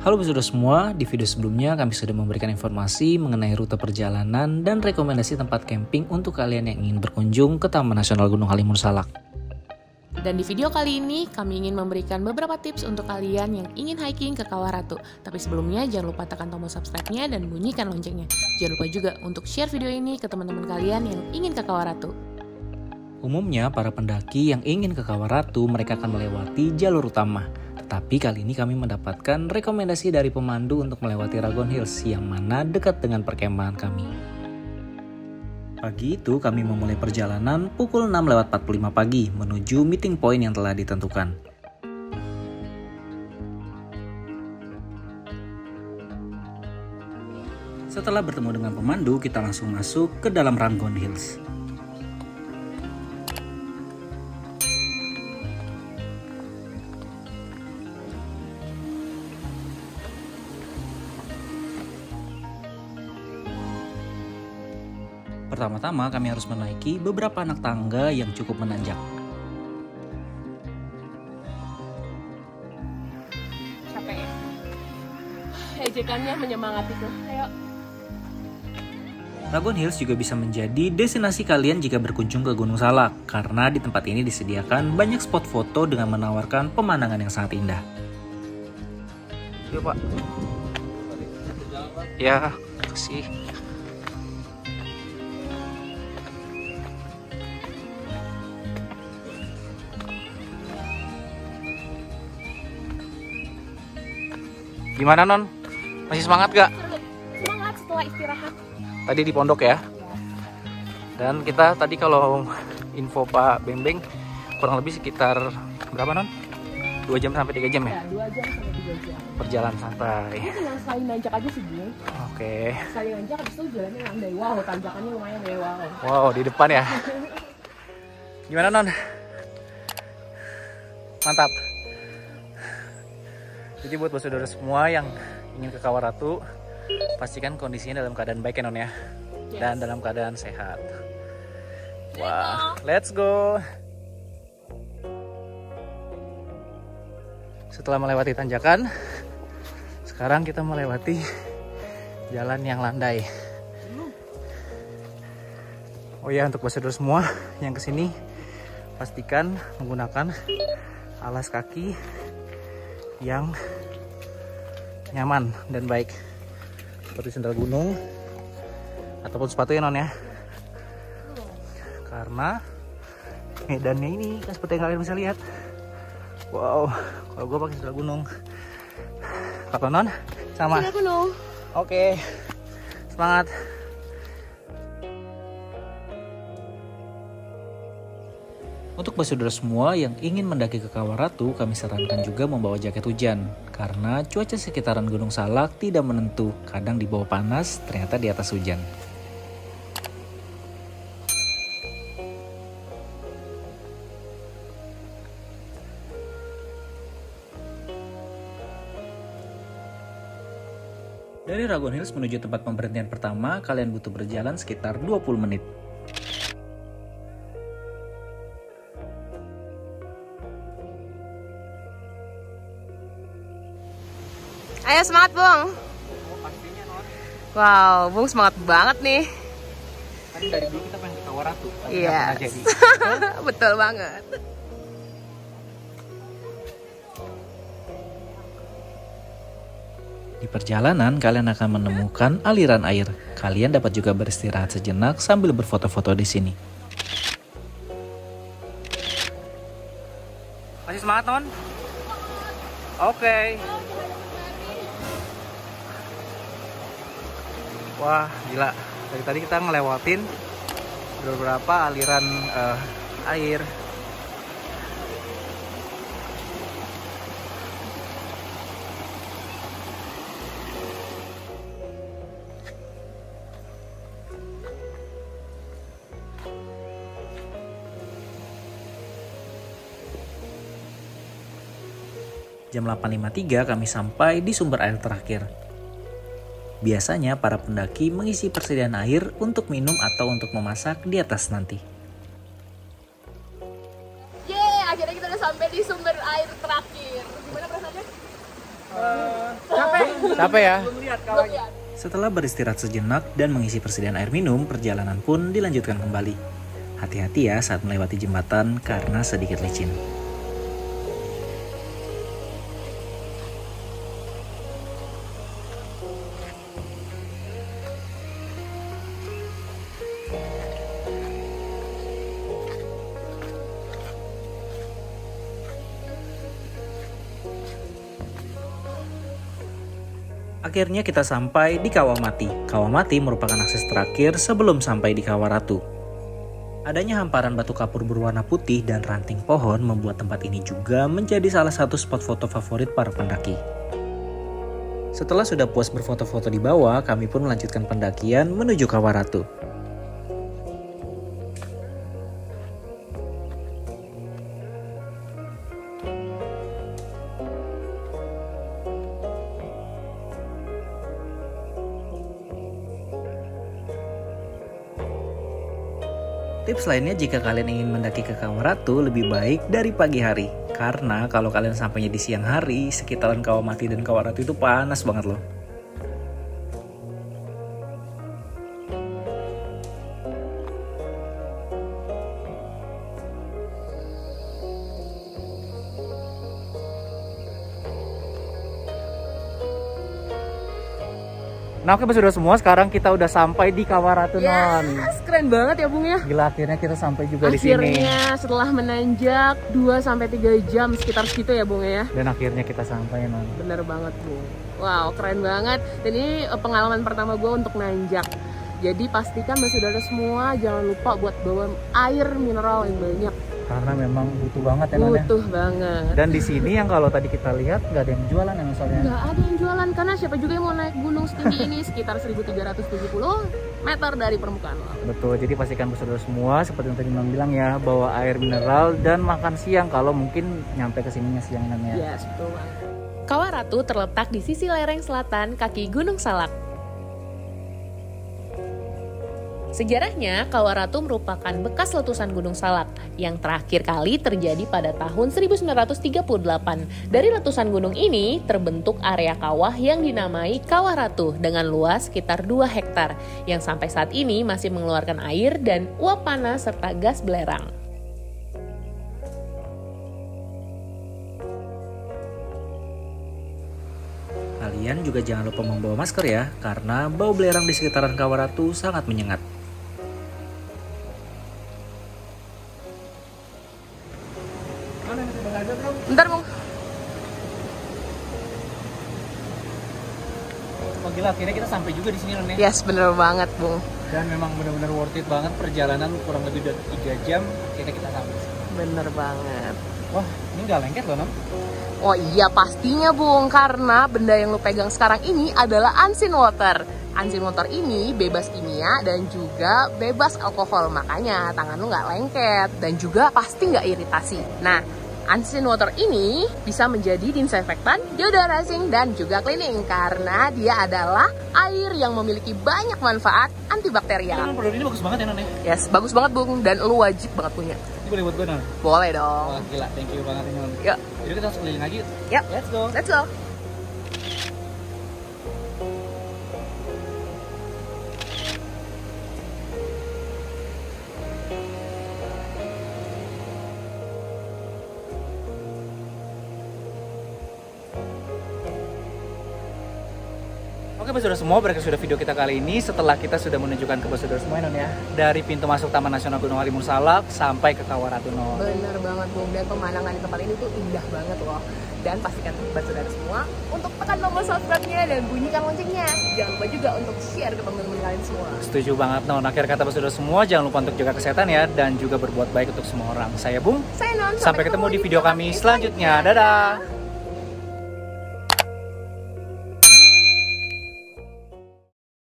Halo saudara semua, di video sebelumnya kami sudah memberikan informasi mengenai rute perjalanan dan rekomendasi tempat camping untuk kalian yang ingin berkunjung ke Taman Nasional Gunung Halimun Salak. Dan di video kali ini kami ingin memberikan beberapa tips untuk kalian yang ingin hiking ke Kawah Ratu. Tapi sebelumnya jangan lupa tekan tombol subscribe-nya dan bunyikan loncengnya. Jangan lupa juga untuk share video ini ke teman-teman kalian yang ingin ke Kawah Ratu. Umumnya para pendaki yang ingin ke Kawah Ratu mereka akan melewati jalur utama. Tetapi kali ini kami mendapatkan rekomendasi dari pemandu untuk melewati Ragon Hills yang mana dekat dengan perkemahan kami. Pagi itu kami memulai perjalanan pukul 6:45 pagi menuju meeting point yang telah ditentukan. Setelah bertemu dengan pemandu, kita langsung masuk ke dalam Ragon Hills. Pertama-tama kami harus menaiki beberapa anak tangga yang cukup menanjak. Capek ya? Ejekannya menyemangatiku. Ayo. Ragon Hills juga bisa menjadi destinasi kalian jika berkunjung ke Gunung Salak, karena di tempat ini disediakan banyak spot foto dengan menawarkan pemandangan yang sangat indah. Yuk Pak. Ya, kasih. Gimana Non? Masih semangat gak? Semangat setelah istirahat. Tadi di pondok ya? Dan kita tadi kalau info Pak Bembeng kurang lebih sekitar berapa Non? 2 jam sampai 3 jam ya? Ya, 2 jam sampai 3 jam. Perjalanan santai. Ini tinggal sekali nanjak aja sih, Bung. Oke. Sekali nanjak habis itu jalannya landai. Wow, tanjakannya lumayan ya, wow. Wow, di depan ya? Gimana Non? Mantap. Jadi buat saudara semua yang ingin ke Kawah Ratu, pastikan kondisinya dalam keadaan baik ya Non ya, dan dalam keadaan sehat. Wah, let's go. Setelah melewati tanjakan, sekarang kita melewati jalan yang landai. Oh ya, untuk saudara semua yang kesini, pastikan menggunakan alas kaki yang nyaman dan baik, seperti sandal gunung ataupun sepatu ya Non ya, karena medannya ini kan seperti yang kalian bisa lihat. Wow, kalau gue pakai sandal gunung. Kalau Non sama Sandal gunung. Oke, semangat. Untuk saudara semua yang ingin mendaki ke Kawah Ratu, kami sarankan juga membawa jaket hujan. Karena cuaca sekitaran Gunung Salak tidak menentu, kadang di bawah panas, ternyata di atas hujan. Dari Ragon Hills menuju tempat pemberhentian pertama, kalian butuh berjalan sekitar 20 menit. Ayo semangat, Bung. Pastinya Non. Wow, Bung semangat banget nih. Kan dari dulu kita pengen ke Kawah Ratu. Iya. Betul banget. Di perjalanan, kalian akan menemukan aliran air. Kalian dapat juga beristirahat sejenak sambil berfoto-foto di sini. Masih semangat, Non? Oke. Wah, gila. Dari tadi kita ngelewatin beberapa aliran air. Jam 8.53 kami sampai di sumber air terakhir. Biasanya para pendaki mengisi persediaan air untuk minum atau untuk memasak di atas nanti. Yeay, akhirnya kita udah sampai di sumber air terakhir. Gimana perasaannya? Capek. Capek ya? Setelah beristirahat sejenak dan mengisi persediaan air minum, perjalanan pun dilanjutkan kembali. Hati-hati ya saat melewati jembatan karena sedikit licin. Akhirnya kita sampai di Kawah Mati. Kawah Mati merupakan akses terakhir sebelum sampai di Kawah Ratu. Adanya hamparan batu kapur berwarna putih dan ranting pohon membuat tempat ini juga menjadi salah satu spot foto favorit para pendaki. Setelah sudah puas berfoto-foto di bawah, kami pun melanjutkan pendakian menuju Kawah Ratu. Tips lainnya jika kalian ingin mendaki ke Kawah Ratu lebih baik dari pagi hari. Karena kalau kalian sampainya di siang hari, sekitaran Kawah Mati dan Kawah Ratu itu panas banget loh. Nah oke sudah semua, sekarang kita udah sampai di Kawah Ratu Non. Yes, keren banget ya Bung ya. Gila, akhirnya kita sampai juga di sini. Akhirnya setelah menanjak 2-3 jam sekitar segitu ya Bung ya. Dan akhirnya kita sampai Non. Bener banget Bung. Wow, keren banget. Dan ini pengalaman pertama gue untuk nanjak. Jadi pastikan saudara semua jangan lupa buat bawa air mineral yang banyak. Karena memang butuh banget ya Non ya. Butuh banget. Dan di sini yang kalau tadi kita lihat nggak ada yang jualan ya misalnya. Nggak ada yang jualan karena siapa juga yang mau naik gunung setinggi ini sekitar 1370 meter dari permukaan laut. Betul, jadi pastikan saudara semua seperti yang tadi Non bilang ya, bawa air mineral dan makan siang kalau mungkin nyampe ke sininya siang ya. Yes, betul banget. Kawah Ratu terletak di sisi lereng selatan kaki Gunung Salak. Sejarahnya, Kawah Ratu merupakan bekas letusan Gunung Salak yang terakhir kali terjadi pada tahun 1938. Dari letusan gunung ini, terbentuk area kawah yang dinamai Kawah Ratu dengan luas sekitar 2 hektar yang sampai saat ini masih mengeluarkan air dan uap panas serta gas belerang. Kalian juga jangan lupa membawa masker ya, karena bau belerang di sekitaran Kawah Ratu sangat menyengat. Bentar Bung. Oh gila, akhirnya kita sampai juga di sini Non ya. Yes, bener banget Bung. Dan memang benar-benar worth it banget, perjalanan kurang lebih dari 3 jam akhirnya kita sampai. Bener banget. Wah, ini nggak lengket loh Non. Oh iya pastinya Bung, karena benda yang lu pegang sekarang ini adalah unseen water. Unseen water ini bebas kimia dan juga bebas alkohol, makanya tangan lu nggak lengket dan juga pasti nggak iritasi. Nah, unseen water ini bisa menjadi disinfektan, deodorizing, dan juga cleaning karena dia adalah air yang memiliki banyak manfaat antibakterial. Produk ini bagus banget ya Non ya. Yes, bagus banget Bung, dan lu wajib banget punya. Ini boleh buat gue Non? Boleh dong. Wah gila, thank you banget Non. Yuk. Jadi kita langsung keliling lagi. Yuk. Let's go. Let's go. Oke saudara semua, berakhir sudah video kita kali ini setelah kita sudah menunjukkan ke saudara semua Non ya, dari pintu masuk Taman Nasional Gunung Halimun Salak sampai ke Kawah Ratu Non. Bener banget Bung, dan pemandangan di tempat ini tuh indah banget loh. Dan pastikan saudara semua untuk tekan tombol subscribe-nya dan bunyikan loncengnya. Jangan lupa juga untuk share ke teman-teman kalian semua. Setuju banget Non. Akhir kata saudara semua, jangan lupa untuk jaga kesehatan ya dan juga berbuat baik untuk semua orang. Saya Bung. Saya Non. Sampai ketemu di video kami selanjutnya. Dadah.